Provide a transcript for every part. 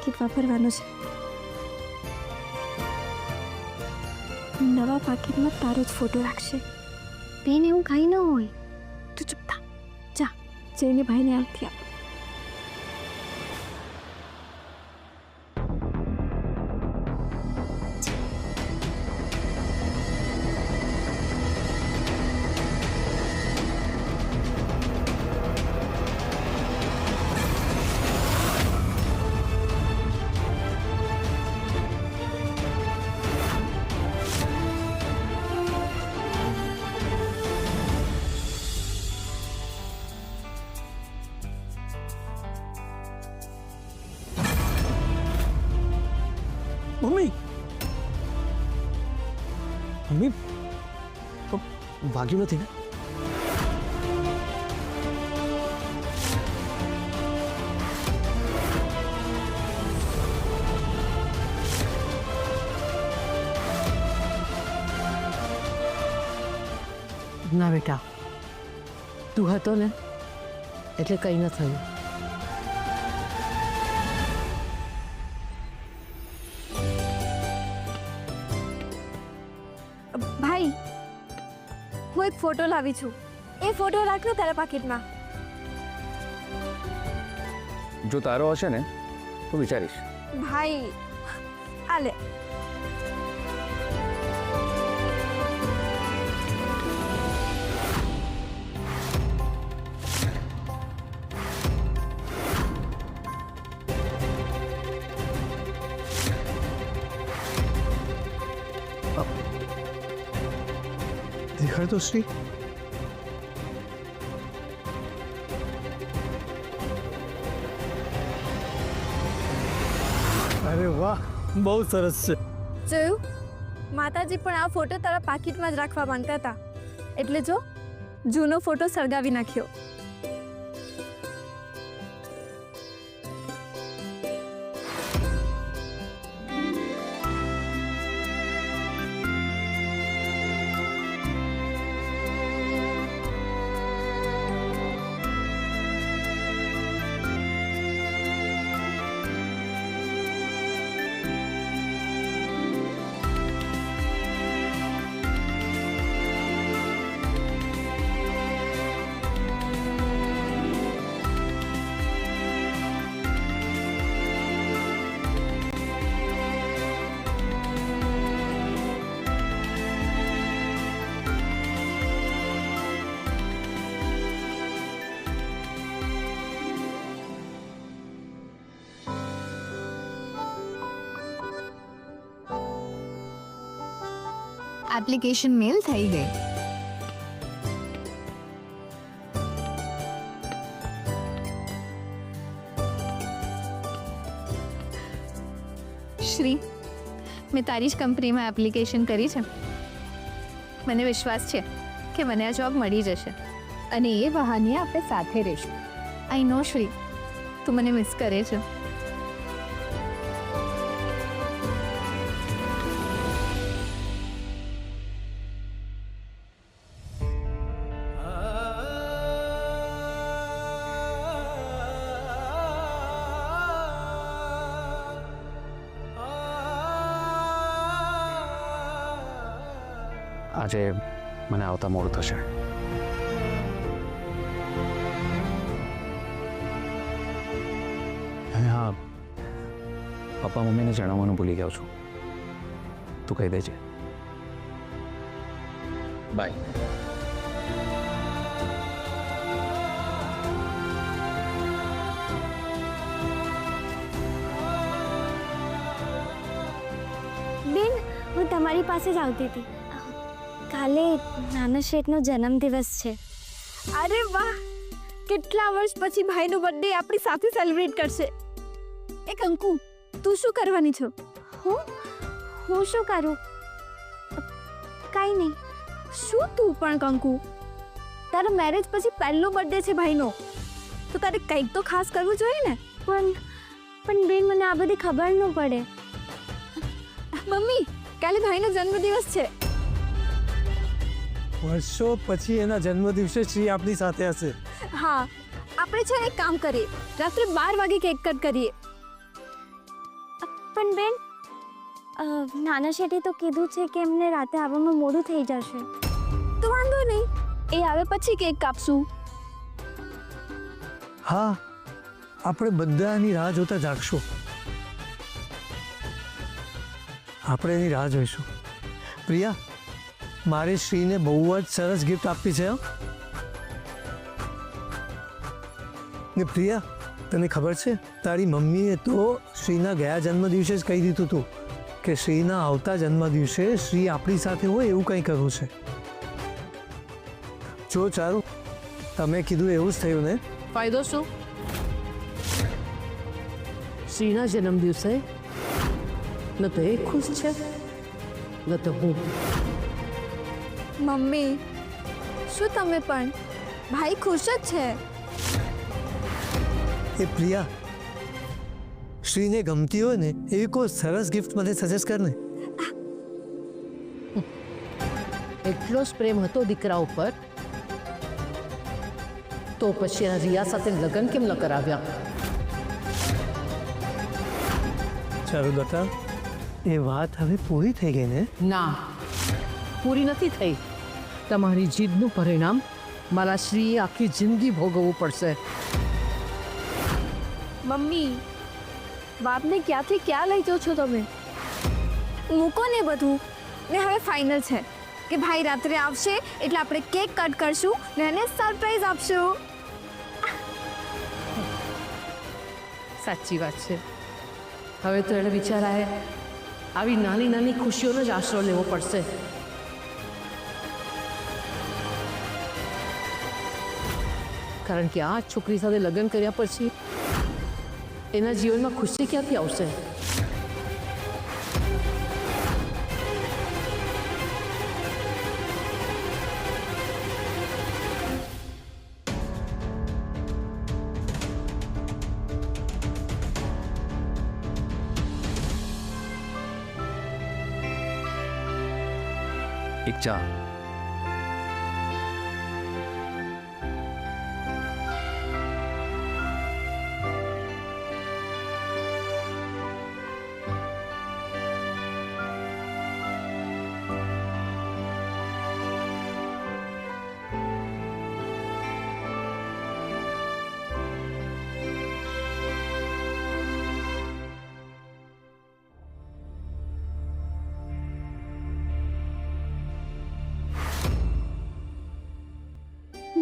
પાકીટ વાપરવાનું છે. નવા પાકીટમાં તારો જ ફોટો રાખશે. બેન એવું કાંઈ ન હોય. તું ચૂપ થા. જા જઈને ભાઈને આરતી આપ. મમ્મી મમ્મી વાગ્યું નથી ને? ના બેટા, તું હતો ને એટલે કંઈ ન થયું. ભાઈ હું એક ફોટો લાવી છું. એ ફોટો રાખ ને તારા પાકીટમાં. જો તારો હશે ને તો વિચારીશ. ભાઈ આ લે. દેખાડ તો શ્રી. અરે વાહ, બહુ સરસ છે. જોયું, માતાજી પણ આ ફોટો તારા પાકીટમાં જ રાખવા માંગતા હતા, એટલે જો જૂનો ફોટો સળગાવી નાખ્યો. એપ્લિકેશન મેલ થઈ ગઈ. શ્રી, મેં તારી જ કંપનીમાં એપ્લિકેશન કરી છે. મને વિશ્વાસ છે કે મને આ જોબ મળી જશે અને એ બહાને આપણે સાથે રહીશું. આઈ નો શ્રી, તું મને મિસ કરે છે. આજે મને આવતા મોડું થશે. હા, પપ્પા મમ્મીને જણાવવાનું ભૂલી ગયો છું. તું કહી દેજે. બાય. બેન, હું તમારી પાસે જ આવતી હતી. કાલે નાના શેઠનો જન્મદિવસ છે. અરે વાહ, કેટલા વર્ષ પછી ભાઈનો બર્થડે આપણી સાથે સેલિબ્રેટ કરશે. એ કંકુ, તું શું કરવાની છો? હું શું કરું? કાંઈ નહીં. શું તું પણ કંકુ? તારા મેરેજ પછી પહેલો બર્થડે છે ભાઈનો, તો તારે કંઈક તો ખાસ કરવું જોઈએ ને. પણ બેન, મને આ બધી ખબર ન પડે. મમ્મી, કાલે ભાઈનો જન્મદિવસ છે. વર્ષો પછી એના જન્મદિવસે શ્રી આપની સાથે હશે. હા, આપણે છે એક કામ કરીએ, રાત્રે 12 વાગે કેક કટ કરીએ. પણ બેન નાના શેઠે તો કીધું છે કે એમને રાતે આવવામાં મોડું થઈ જશે. તો વાંધો નહીં, એ આવે પછી કેક કાપશું. હા, આપણે બધાની રાહ જોતા જાગશું. આપણે એની રાહ જોઈશું. પ્રિયા, મારે શ્રીને બહુ જ સરસ ગિફ્ટ આપી છે. ને પ્રિયા, તને ખબર છે તારી મમ્મીએ તો શ્રીના ગયા જન્મદિવસે જ કહી દીધું હતું કે શ્રીના આવતા જન્મદિવસે શ્રી આપણી સાથે હોય એવું કંઈ કરવું છે. જો ચારું, તમે કીધું એવું જ થયું ને? ફાયદો શું? શ્રીના જન્મદિવસે ન તો એ ખુશ છે ન તો હું. મમ્મી, શું તમે પણ? ભાઈ ખુશ જ છે. એ પ્રિયા, શ્રીને ગમતી હોય ને એવી કોઈ સરસ ગિફ્ટ મને સજેસ્ટ કર ને. એટલો જ પ્રેમ હતો દીકરા ઉપર તો પછી આ રિયા સાથે લગ્ન કેમ ન કરાવ્યા? ચારુલતા, એ વાત હવે પૂરી થઈ ગઈ ને? ના, પૂરી નથી થઈ. તમારી જીદનું પરિણામ મારા શ્રીએ આખી જિંદગી ભોગવવું પડશે. મમ્મી, બાપને ક્યાંથી ક્યાં લઈ જાઓ છો તમે? મૂકો ને બધું. ને હવે ફાઇનલ છે કે ભાઈ રાત્રે આવશે એટલે આપણે કેક કટ કરશું ને એને સરપ્રાઈઝ આપશું. સાચી વાત છે. હવે તો એને વિચારાય આવી નાની નાની ખુશીઓનો જ આશરો લેવો પડશે. કારણ કે આ છોકરી સાથે લગ્ન કર્યા પછી એના જીવનમાં ખુશી ક્યાંથી આવશે? એક ચા.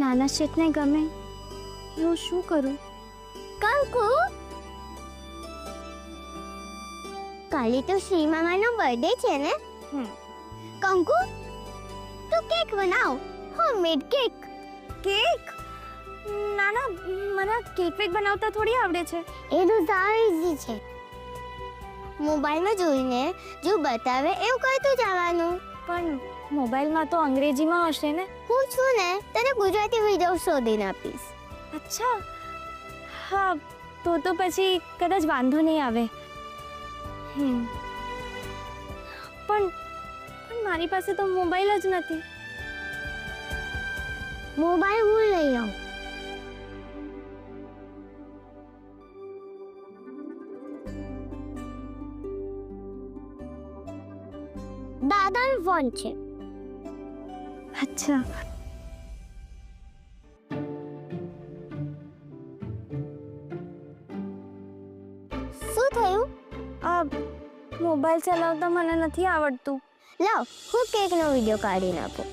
નાના શેઠને ગમે એવું શું કરું? કંકુ, કાલે તો શ્રી મામાનો બર્થડે છે ને? કંકુ, તું કેક બનાવ, હોમમેડ કેક. કેક? ના ના, મને કેક વેક બનાવતા થોડી આવડે છે. એ તો સાવ ઈઝી છે. મોબાઈલમાં જોઈને જો બતાવે એવું કરતું જવાનું. પણ મોબાઈલમાં તો અંગ્રેજીમાં હશે ને? હું છું ને, તને ગુજરાતી વિડીયો શોધીને આપીશ. અચ્છા, હા, તો પછી કદાચ વાંધો નહીં આવે. પણ મારી પાસે તો મોબાઈલ જ નથી. મોબાઈલ હું લઈ આવું. દાદાનો ફોન છે. અચ્છા, શું થયું? મોબાઈલ ચલાવતા મને નથી આવડતું. લાવ, હું કેકનો વિડીયો કાઢીને આપું.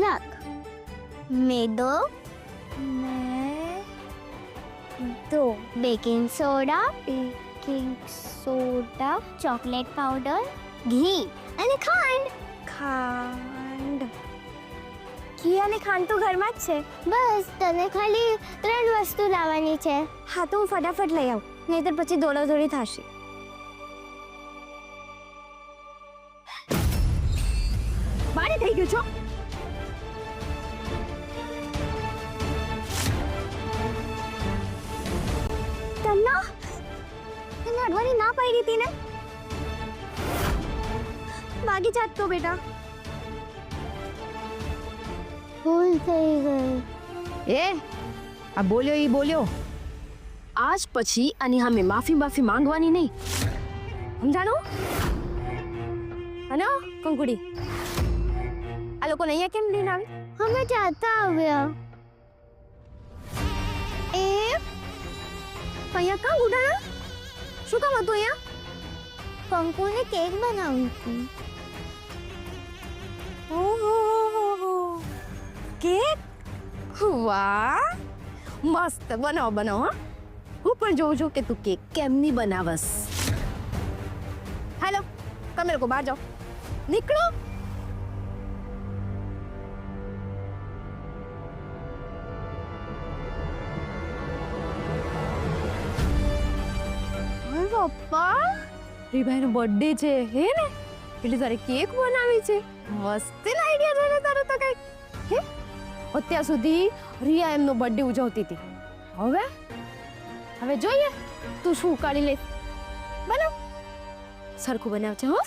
લખ, मैदो में दो बेकिंग सोडा चॉकलेट पाउडर घी અને ખાંડ ઘી અને ખાંડ તો ઘરમાં જ છે. બસ તને ખાલી 3 વસ્તુ લાવવાની છે. હા, તો હું ફટાફટ લઈ આવું, નહીંતર પછી દોડાદોડી થશે. બારે થઈ ગયું છો. અડવાની ના પાડી હતી ને? ભાગી જાત તો બેટા. ભૂલ થઈ ગઈ. એ આ બોલ્યો આજ પછી આની સામે માફી માંગવાની નહીં, સમજાણું? હલો કંકુડી, આ લોકોને અહીંયા કેમ લઈને આવી? અમે જાતા આવ્યા. એ અહીંયા કાં ઉડાણા? શું કામ હતું અહીંયા? કંકુને કેક બનાવી હતી. ઓહો, કેક? વાહ, મસ્ત બનાવો હા. હું પણ જોઉં છું કે તું કેક કેમની બનાવસ. हेलो कल मेरे को बाहर जाओ. निकलो. પપ્પા, રીભાઈ નો બર્થડે છે હે ને, એટલે તારે કેક બનાવી છે. મસ્ત આઈડિયા છે તારો તો કઈ. હે, અત્યાર સુધી રિયા એમનો બર્થડે ઉજવતી હતી. હવે જોઈએ તું શું કાઢી લે. બનાવ, સરખું બનાવજે હો.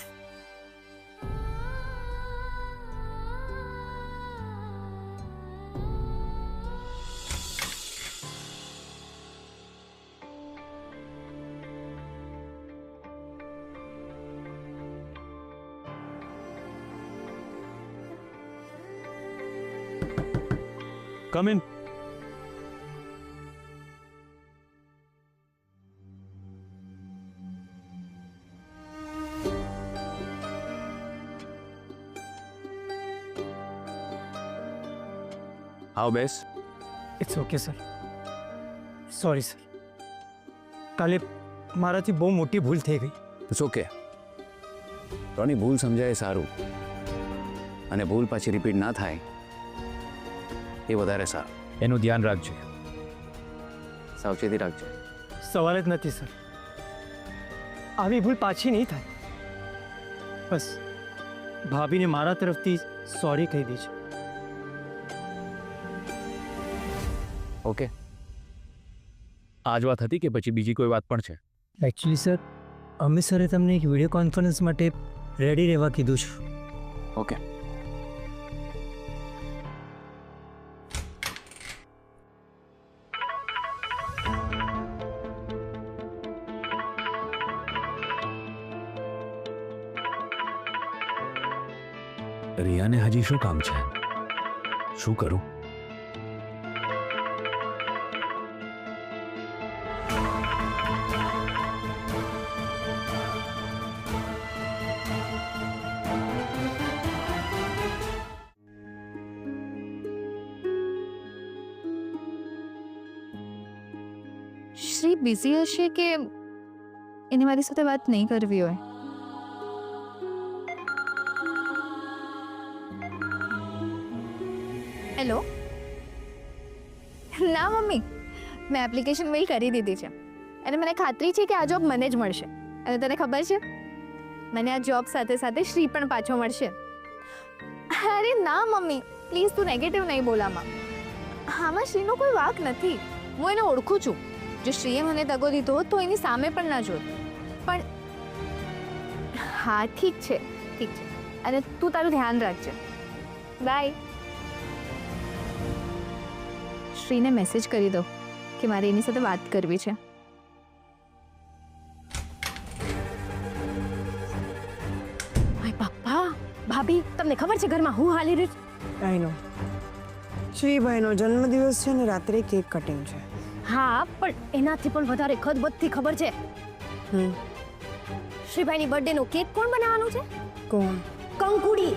Come in. આવો બેસ. It's okay sir. Sorry sir, કાલે મારાથી બહુ મોટી ભૂલ થઈ ગઈ. It's okay. રોની, ભૂલ સમજાય સારું, અને ભૂલ પાછી રિપીટ ના થાય એ વધારે સારું. એનું ધ્યાન રાખજે, સાવચેતી રાખજે. સવાલ જ નથી સર, આવી ભૂલ પાછી નહીં થાય. બસ ભાભીને મારા તરફથી સોરી કહી દીધી. ઓકે, આ જ વાત હતી કે પછી બીજી કોઈ વાત પણ છે? એકચ્યુઅલી સર, અમે સરે તમને એક વિડીયો કોન્ફરન્સ માટે રેડી રહેવા કીધું છે. ઓકે. રિયાને હજી શું કામ છે? શું કરું? શ્રી બિઝી હશે કે એને મારી સાથે વાત નહીં કરવી હોય. હેલો. ના મમ્મી, મેં એપ્લિકેશન મેલ કરી દીધી છે અને મને ખાતરી છે કે આ જોબ મને જ મળશે. અને તને ખબર છે, મને આ જોબ સાથે સાથે શ્રી પણ પાછો મળશે. અરે ના મમ્મી, પ્લીઝ તું નેગેટિવ નહીં બોલામાં. આમાં શ્રીનો કોઈ વાંક નથી. હું એને ઓળખું છું. જો શ્રીએ મને દગો દીધો તો એની સામે પણ ના જોત. પણ હા, ઠીક છે. અને તું તારું ધ્યાન રાખજે. બાય. શ્રીને મેસેજ કરી દો કે મારે એની સાથે વાત કરવી છે. ભાઈ પપ્પા, ભાભી, તમને ખબર છે ઘરમાં હું હાલી રહ્યું છે? આઈ નો. શ્રીભાઈનો જન્મદિવસ છે ને રાત્રે કેક કટિંગ છે. હા, પણ એનાથી પણ વધારે ખદબદથી ખબર છે. શ્રીભાઈની બર્થડે નો કેક કોણ બનાવવાનું છે? કોણ? કંકુડી.